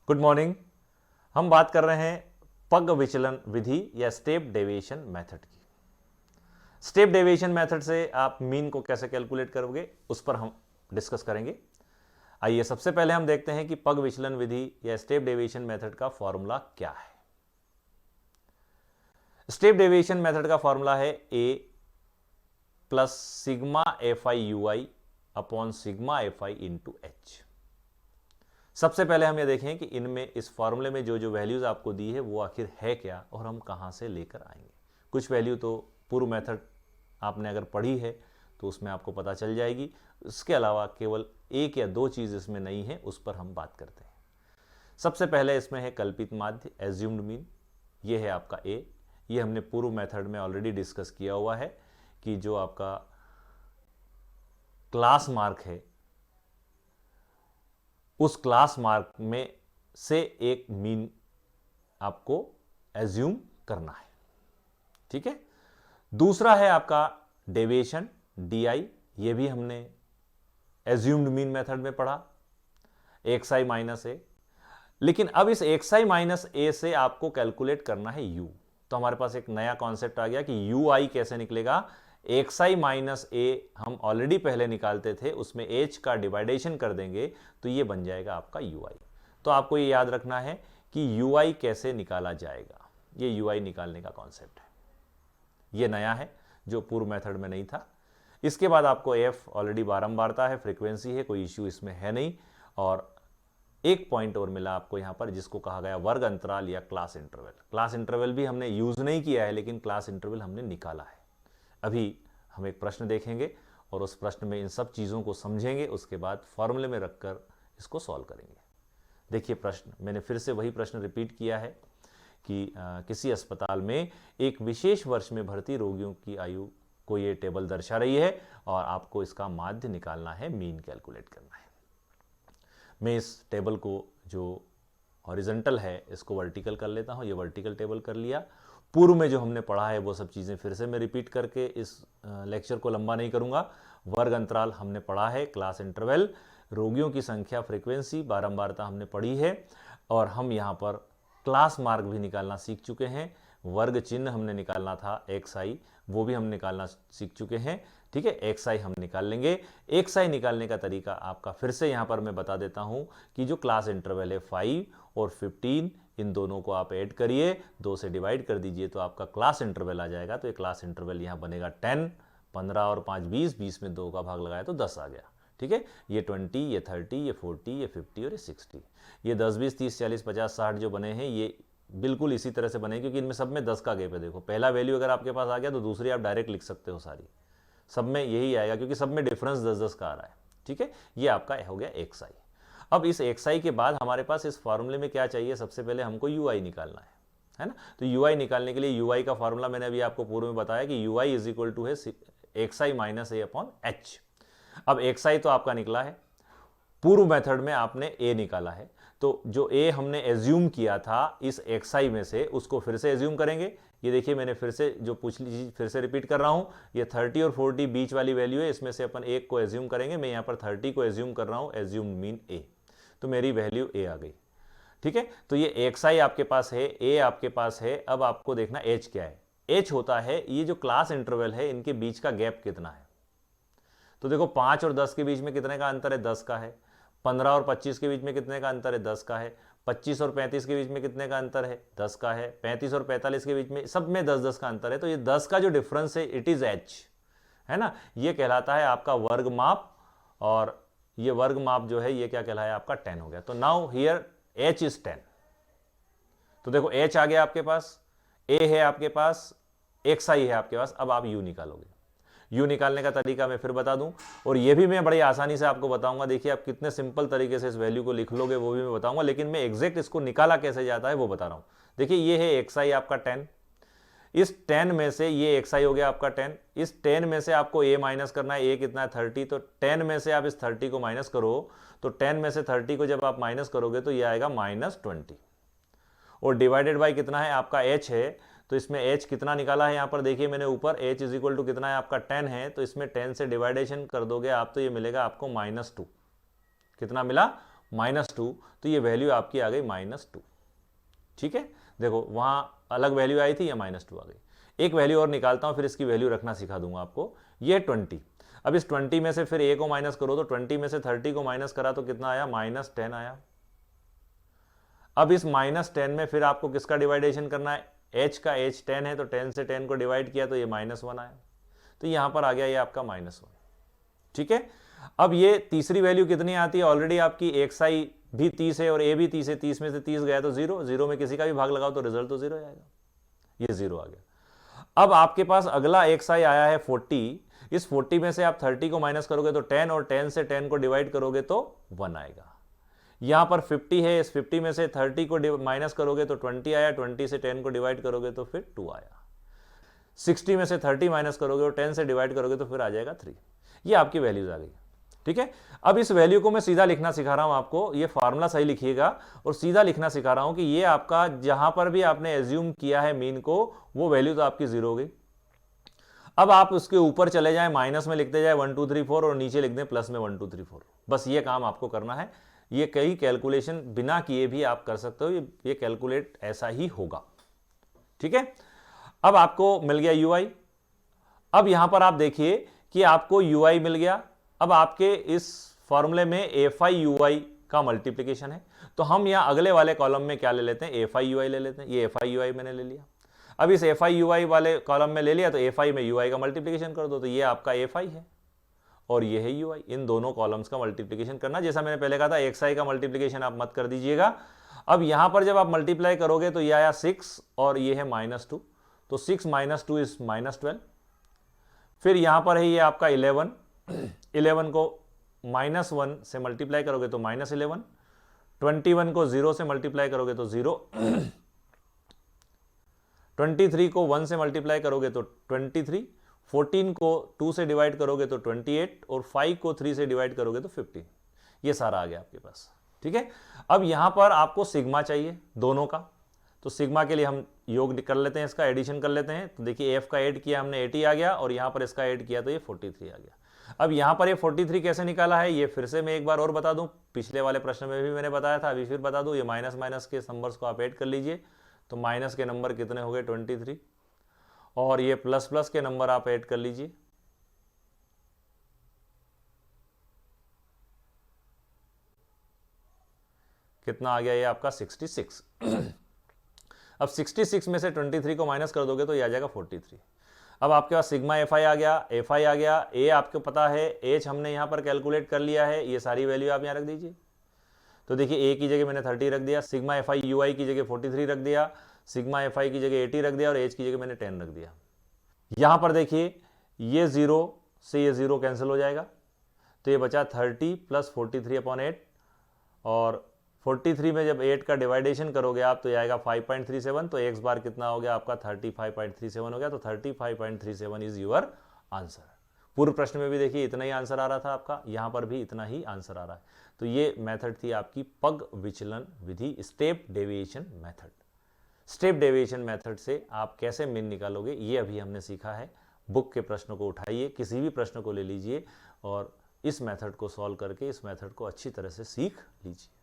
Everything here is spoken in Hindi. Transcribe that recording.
Good morning. हम बात कर रहे हैं पग विचलन विधि या स्टेप डेविएशन मेथड की। स्टेप डेविएशन मेथड से आप मीन को कैसे कैलकुलेट करोगे उस पर हम डिस्कस करेंगे। आइए सबसे पहले हम देखते हैं कि पग विचलन विधि या स्टेप डेविएशन मेथड का फॉर्मूला क्या है। स्टेप डेविएशन मेथड का फॉर्मूला है A plus sigma F I U I upon sigma F I into H. सबसे पहले हम ये देखें कि इनमें इस फॉर्मूले में जो जो वैल्यूज आपको दी है वो आखिर है क्या और हम कहां से लेकर आएंगे। कुछ वैल्यू तो पूर्व मेथड आपने अगर पढ़ी है तो उसमें आपको पता चल जाएगी। इसके अलावा केवल एक या दो चीज इसमें नहीं है, उस पर हम बात करते हैं। सबसे पहले इसमें है कल्पित माध्य, एज्यूम्ड मीन। ये है आपका ए। ये हमने पूर्व मेथड में ऑलरेडी डिस्कस किया हुआ है कि जो आपका क्लास मार्क है उस क्लास मार्क में से एक मीन आपको एज्यूम करना है। ठीक है। दूसरा है आपका डेविएशन डीआई। ये भी हमने एज्यूम्ड मीन मेथड में पढ़ा, एक्स आई माइनस ए। लेकिन अब इस एक्स आई माइनस ए से आपको कैलकुलेट करना है यू। तो हमारे पास एक नया कॉन्सेप्ट आ गया कि यू आई कैसे निकलेगा। एक्स आई माइनस ए हम ऑलरेडी पहले निकालते थे, उसमें एच का डिवाइडेशन कर देंगे तो ये बन जाएगा आपका यू आई। तो आपको ये याद रखना है कि यू आई कैसे निकाला जाएगा। ये यू आई निकालने का कॉन्सेप्ट है, ये नया है जो पूर्व मेथड में नहीं था। इसके बाद आपको एफ ऑलरेडी बारंबारता है, फ्रीक्वेंसी है, कोई इश्यू इसमें है नहीं। और एक पॉइंट और मिला आपको यहां पर जिसको कहा गया वर्ग अंतराल या क्लास इंटरवल। क्लास इंटरवल भी हमने यूज नहीं किया है लेकिन क्लास इंटरवल हमने निकाला है। अभी हम एक प्रश्न देखेंगे और उस प्रश्न में इन सब चीज़ों को समझेंगे, उसके बाद फॉर्मूले में रखकर इसको सॉल्व करेंगे। देखिए प्रश्न, मैंने फिर से वही प्रश्न रिपीट किया है कि किसी अस्पताल में एक विशेष वर्ष में भर्ती रोगियों की आयु को ये टेबल दर्शा रही है और आपको इसका माध्य निकालना है, मीन कैलकुलेट करना है। मैं इस टेबल को जो हॉरिजॉन्टल है इसको वर्टिकल कर लेता हूँ। ये वर्टिकल टेबल कर लिया। पूर्व में जो हमने पढ़ा है वो सब चीज़ें फिर से मैं रिपीट करके इस लेक्चर को लंबा नहीं करूंगा। वर्ग अंतराल हमने पढ़ा है, क्लास इंटरवल, रोगियों की संख्या, फ्रीक्वेंसी, बारंबारता हमने पढ़ी है और हम यहाँ पर क्लास मार्क भी निकालना सीख चुके हैं। वर्ग चिन्ह हमने निकालना था एक्स आई, वो भी हम निकालना सीख चुके हैं। ठीक है, एक्स आई हम निकाल लेंगे। एक्स आई निकालने का तरीका आपका फिर से यहाँ पर मैं बता देता हूँ कि जो क्लास इंटरवल है 5 और 15, इन दोनों को आप ऐड करिए, 2 से डिवाइड कर दीजिए तो आपका क्लास इंटरवल आ जाएगा। तो ये क्लास इंटरवल यहाँ बनेगा 10, 15 और 5 20, 20 में 2 का भाग लगाया तो 10 आ गया। ठीक है, ये 20, ये 30, ये 40, ये 50 और ये 60। ये 10 20 30 40 50 60 जो बने हैं ये बिल्कुल इसी तरह से बने क्योंकि इनमें सब में 10 का गैप है। देखो पहला वैल्यू अगर आपके पास आ गया तो दूसरी आप डायरेक्ट लिख सकते हो, सारी सब में यही आएगा क्योंकि सब में डिफरेंस 10-10 का आ रहा है। ठीक है, ये आपका हो गया एक्स आई। अब इस एक्स आई के बाद हमारे पास इस फॉर्मूले में क्या चाहिए, सबसे पहले हमको यू आई निकालना है ना। तो यू आई निकालने के लिए यू आई का फॉर्मूला मैंने अभी आपको पूर्व में बताया कि u i is equal to है x i minus a upon h. अब एक्स आई तो आपका निकला है, पूर्व मेथड में आपने ए निकाला है, तो जो ए हमने एज्यूम किया था इस एक्स आई में से उसको फिर से एज्यूम करेंगे। ये देखिए मैंने फिर से जो पूछ ली फिर से रिपीट कर रहा हूं, ये 30 और 40 बीच वाली वैल्यू है, इसमें से अपन एक को एज्यूम करेंगे। मैं यहां पर 30 को एज्यूम कर रहा हूं, एज्यूम मीन ए, तो मेरी वैल्यू ए आ गई। ठीक है, तो ये एक्स आई आपके पास है, ए आपके पास है। अब आपको देखना एच क्या है। एच होता है ये जो क्लास इंटरवल है इनके बीच का गैप कितना है। तो देखो 5 और 10 के बीच में कितने का अंतर है, 10 का है। 15 और 25 के बीच में कितने का अंतर है, 10 का है। 25 और 35 के बीच में कितने का अंतर है, 10 का है। 35 और 45 के बीच में सब में 10-10 का अंतर है। तो ये 10 का जो डिफरेंस है इट इज एच, है ना। ये कहलाता है आपका वर्ग माप और ये वर्ग माप जो है ये क्या कहलाया आपका 10 हो गया। तो नाउ हियर एच इज 10। तो देखो एच आ गया आपके पास, ए है आपके पास, एक्स आई है आपके पास। अब आप यू निकालोगे। यू निकालने का तरीका मैं फिर बता दूं और ये भी मैं बड़ी आसानी से आपको बताऊंगा। देखिए आप कितने सिंपल तरीके से इस वैल्यू को लिख लोगे वो भी मैं बताऊंगा, लेकिन मैं एग्जैक्ट इसको निकाला कैसे जाता है वो बता रहा हूं। देखिए ये है एक्स आई आपका 10, इस 10 में से ये एक्स आई हो गया आपका 10, इस 10 में से आपको ए माइनस करना है। ए कितना है 30, तो 10 में से आप इस 30 को माइनस करो, तो 10 में से 30 को जब आप माइनस करोगे तो ये आएगा -20 और डिवाइडेड बाई कितना है आपका एच है। तो इसमें h कितना निकाला है यहाँ पर देखिए मैंने ऊपर, h इज इक्वल टू कितना है आपका 10 है, तो इसमें 10 से डिवाइडेशन कर दोगे आप तो ये मिलेगा आपको -2। कितना मिला -2, तो ये वैल्यू आपकी आ गई -2। ठीक है, देखो वहां अलग वैल्यू आई थी, या -2 आ गई। एक वैल्यू और निकालता हूं, फिर इसकी वैल्यू रखना सिखा दूंगा आपको। ये 20, अब इस 20 में से फिर a को माइनस करो, तो 20 में से 30 को माइनस करा तो कितना आया, -10 आया। अब इस -10 में फिर आपको किसका डिवाइडेशन करना है, h का, h 10 है तो 10 से 10 को डिवाइड किया तो ये -1 आया, तो यहां पर आ गया ये आपका -1। ठीक है, अब ये तीसरी वैल्यू कितनी आती है, ऑलरेडी आपकी xi भी 30 है और a भी 30 है, 30 में से 30 गया तो 0, 0 में किसी का भी भाग लगाओ तो रिजल्ट तो 0 आएगा, ये 0 आ गया। अब आपके पास अगला xi आया है 40, इस 40 में से आप 30 को माइनस करोगे तो 10, और 10 से 10 को डिवाइड करोगे तो 1 आएगा। यहां पर 50 है, इस 50 में से 30 को माइनस करोगे तो 20 आया, 20 से 10 को डिवाइड करोगे तो फिर 2 आया। 60 में से 30 माइनस करोगे और 10 से डिवाइड करोगे तो फिर आ जाएगा 3। ये आपकी वैल्यूज आ गई। ठीक है, अब इस वैल्यू को मैं सीधा लिखना सिखा रहा हूं आपको, ये फार्मूला सही लिखिएगा और सीधा लिखना सिखा रहा हूं कि ये आपका जहां पर भी आपने एज्यूम किया है मीन को, वो वैल्यू तो आपकी 0 हो गई। अब आप उसके ऊपर चले जाएं, माइनस में लिखते जाए 1 2 3 4 और नीचे लिख दें प्लस में 1 2 3 4। बस ये काम आपको करना है। ये कई कैलकुलेशन बिना किए भी आप कर सकते हो, ये कैलकुलेट ऐसा ही होगा। ठीक है, अब आपको मिल गया ui। अब यहां पर आप देखिए कि आपको ui मिल गया। अब आपके इस फॉर्मूले में fi ui का मल्टीप्लीकेशन है, तो हम यहां अगले वाले कॉलम में क्या ले लेते हैं, fi ui ले लेते हैं। ये fi ui मैंने ले लिया। अब इस fi ui वाले कॉलम में ले लिया तो fi में ui का मल्टीप्लीकेशन कर दो, तो ये आपका fi है और ये है ui। इन दोनों कॉलम्स का मल्टीप्लीकेशन करना, जैसा मैंने पहले कहा था xi का मल्टीप्लीकेशन आप मत कर दीजिएगा। अब यहां पर जब आप मल्टीप्लाई करोगे तो ये आया 6 और ये है -2, तो 6 - 2 इज -12। फिर यहां पर है ये आपका 11, 11 को -1 से मल्टीप्लाई करोगे तो -11, 21 को 0 से मल्टीप्लाई करोगे तो 0, 23 को 1 से मल्टीप्लाई करोगे तो 23, 14 को 2 से डिवाइड करोगे तो 28 और 5 को 3 से डिवाइड करोगे तो 15। ये सारा आ गया आपके पास। ठीक है, अब यहां पर आपको सिग्मा चाहिए दोनों का, तो सिग्मा के लिए हम योग कर लेते हैं, इसका एडिशन कर लेते हैं। तो देखिए f का ऐड किया हमने 80 आ गया और यहां पर इसका ऐड किया तो ये 43 आ गया। अब यहां पर ये 43 कैसे निकाला है, ये फिर से मैं एक बार और बता दूं, पिछले वाले प्रश्न में भी मैंने बताया था, अभी फिर बता दूं। ये माइनस माइनस के नंबर्स को आप ऐड कर लीजिए, तो माइनस के नंबर कितने हो गए 23, और ये प्लस प्लस के नंबर आप ऐड कर लीजिए, कितना आ गया ये आपका 66। अब 66 में से 23 को माइनस कर दोगे तो ये आ जाएगा 43। अब आपके पास सिग्मा fi आ गया, fi आ गया, a आपको पता है, h हमने यहां पर कैलकुलेट कर लिया है, ये सारी वैल्यू आप यहां रख दीजिए। तो देखिए a की जगह मैंने 30 रख दिया, सिग्मा fi ui की जगह 43 रख दिया, सिग्मा fi की जगह 80 रख दिया और h की जगह मैंने 10 रख दिया। यहां पर देखिए ये 0 से ये 0 कैंसिल हो जाएगा, तो ये बचा 30 प्लस 43/8, और 43 में जब 8 का डिवाइडेशन करोगे आप तो ये आएगा 5.37, तो x बार कितना हो गया आपका 35.37 हो गया, तो 35.37 इज योर आंसर। पूर्व प्रश्न में भी देखिए इतना ही आंसर आ रहा था आपका, यहां पर भी इतना ही आंसर आ रहा है। तो ये मेथड थी आपकी पग विचलन विधि, step deviation method. Step deviation method से आप कैसे मीन निकालोगे ये अभी हमने सीखा है। बुक के प्रश्न को उठाइए, किसी भी प्रश्न को ले लीजिए और इस मेथड को सॉल्व करके इस मेथड को अच्छी तरह से सीख लीजिए।